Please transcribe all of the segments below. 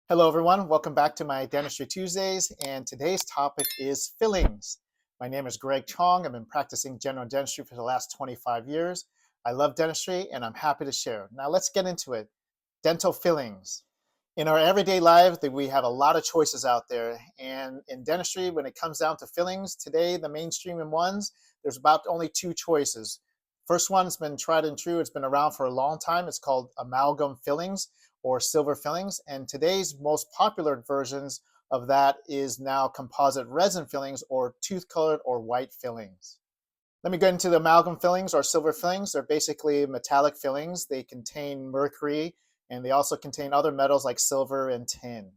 Hello, everyone. Welcome back to my Dentistry Tuesdays, and today's topic is fillings. My name is Greg Chong. I've been practicing general dentistry for the last 25 years. I love dentistry, and I'm happy to share. Now, let's get into it. Dental fillings. In our everyday life, we have a lot of choices out there, and in dentistry, when it comes down to fillings, today, the mainstream ones, there's about only two choices. First one's been tried and true. It's been around for a long time. It's called amalgam fillings or silver fillings. And today's most popular versions of that is now composite resin fillings or tooth colored or white fillings. Let me get into the amalgam fillings or silver fillings. They're basically metallic fillings. They contain mercury and they also contain other metals like silver and tin.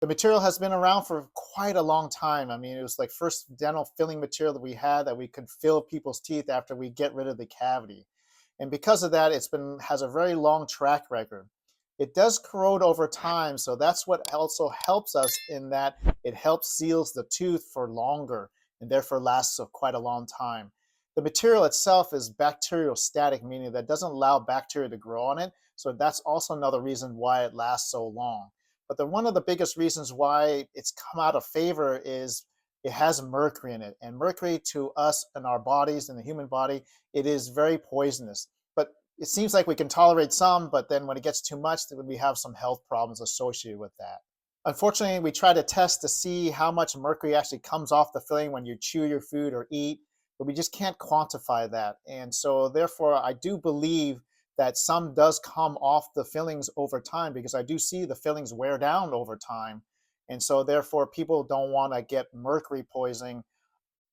The material has been around for quite a long time. I mean, it was like first dental filling material that we had that we could fill people's teeth after we get rid of the cavity. And because of that, has a very long track record. It does corrode over time, so that's what also helps us in that it helps seals the tooth for longer and therefore lasts quite a long time. The material itself is bacteriostatic, meaning that it doesn't allow bacteria to grow on it, so that's also another reason why it lasts so long. But one of the biggest reasons why it's come out of favor is it has mercury in it. And mercury to us in our bodies, in the human body, it is very poisonous. But it seems like we can tolerate some, but then when it gets too much, then we have some health problems associated with that. Unfortunately, we try to test to see how much mercury actually comes off the filling when you chew your food or eat, but we just can't quantify that. And so therefore, I do believe that some does come off the fillings over time because I do see the fillings wear down over time. And so therefore people don't want to get mercury poisoning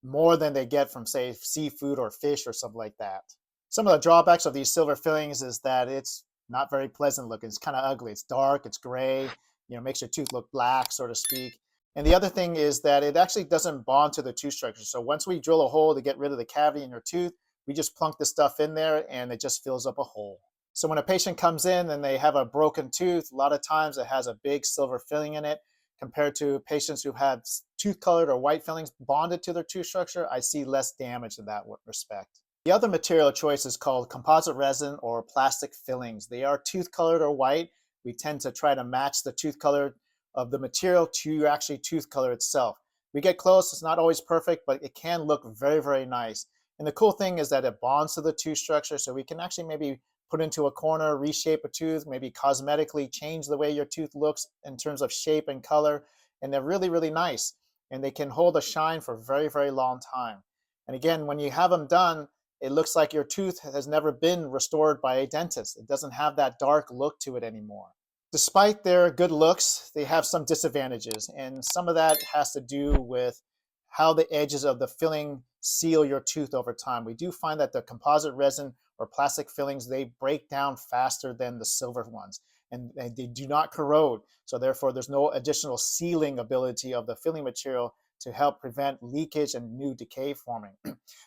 more than they get from say seafood or fish or something like that. Some of the drawbacks of these silver fillings is that it's not very pleasant looking. It's kind of ugly. It's dark, it's gray, makes your tooth look black, so to speak. And the other thing is that it actually doesn't bond to the tooth structure. So once we drill a hole to get rid of the cavity in your tooth, we just plunk the stuff in there and it just fills up a hole. So when a patient comes in and they have a broken tooth, a lot of times it has a big silver filling in it. Compared to patients who have tooth colored or white fillings bonded to their tooth structure, I see less damage in that respect. The other material choice is called composite resin or plastic fillings. They are tooth colored or white. We tend to try to match the tooth color of the material to actually tooth color itself. We get close, it's not always perfect, but it can look very, very nice. And the cool thing is that it bonds to the tooth structure, so we can actually maybe put into a corner, reshape a tooth, maybe cosmetically change the way your tooth looks in terms of shape and color. And they're really, really nice. And they can hold a shine for a very, very long time. And again, when you have them done, it looks like your tooth has never been restored by a dentist. It doesn't have that dark look to it anymore. Despite their good looks, they have some disadvantages. And some of that has to do with how the edges of the filling seal your tooth over time. We do find that the composite resin or plastic fillings, they break down faster than the silver ones and they do not corrode. So therefore there's no additional sealing ability of the filling material to help prevent leakage and new decay forming.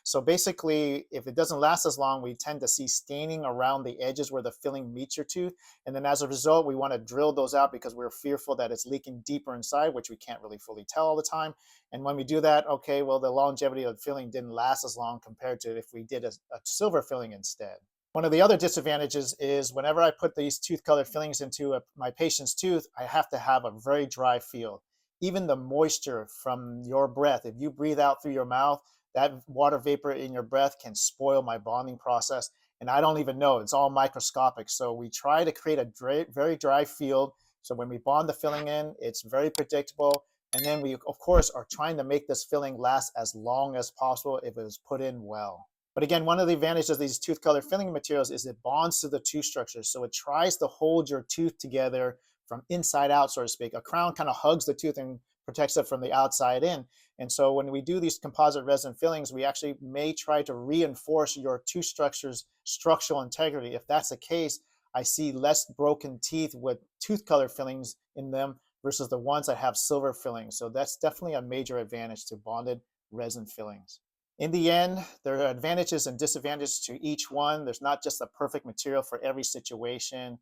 So basically, if it doesn't last as long, we tend to see staining around the edges where the filling meets your tooth. And then as a result, we want to drill those out because we're fearful that it's leaking deeper inside, which we can't really fully tell all the time. And when we do that, okay, well, the longevity of the filling didn't last as long compared to if we did a silver filling instead. One of the other disadvantages is whenever I put these tooth colored fillings into my patient's tooth, I have to have a very dry feel. Even the moisture from your breath, if you breathe out through your mouth, that water vapor in your breath can spoil my bonding process. And I don't even know, it's all microscopic. So we try to create a very dry field. So when we bond the filling in, it's very predictable. And then we, of course, are trying to make this filling last as long as possible if it is put in well. But again, one of the advantages of these tooth color filling materials is it bonds to the tooth structure. So it tries to hold your tooth together from inside out, so to speak. A crown kind of hugs the tooth and protects it from the outside in. And so when we do these composite resin fillings, we actually may try to reinforce your tooth structure's structural integrity. If that's the case, I see less broken teeth with tooth color fillings in them versus the ones that have silver fillings. So that's definitely a major advantage to bonded resin fillings. In the end, there are advantages and disadvantages to each one. There's not just a perfect material for every situation.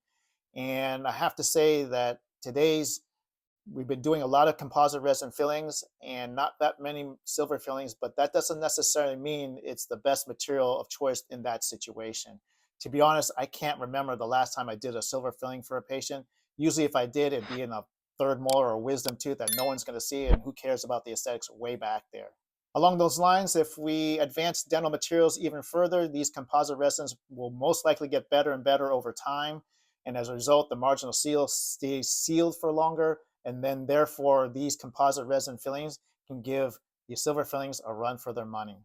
And I have to say that we've been doing a lot of composite resin fillings and not that many silver fillings, but that doesn't necessarily mean it's the best material of choice in that situation. To be honest, I can't remember the last time I did a silver filling for a patient. Usually if I did, it'd be in a third molar or wisdom tooth that no one's going to see, and who cares about the aesthetics way back there. Along those lines, if we advance dental materials even further, these composite resins will most likely get better and better over time. And as a result, the marginal seal stays sealed for longer. And then therefore, these composite resin fillings can give the silver fillings a run for their money.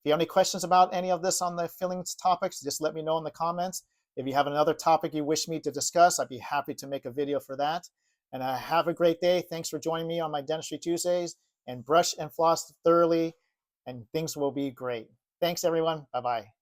If you have any questions about any of this on the fillings topics, just let me know in the comments. If you have another topic you wish me to discuss, I'd be happy to make a video for that. And have a great day. Thanks for joining me on my Dentistry Tuesdays. And brush and floss thoroughly, and things will be great. Thanks, everyone. Bye-bye.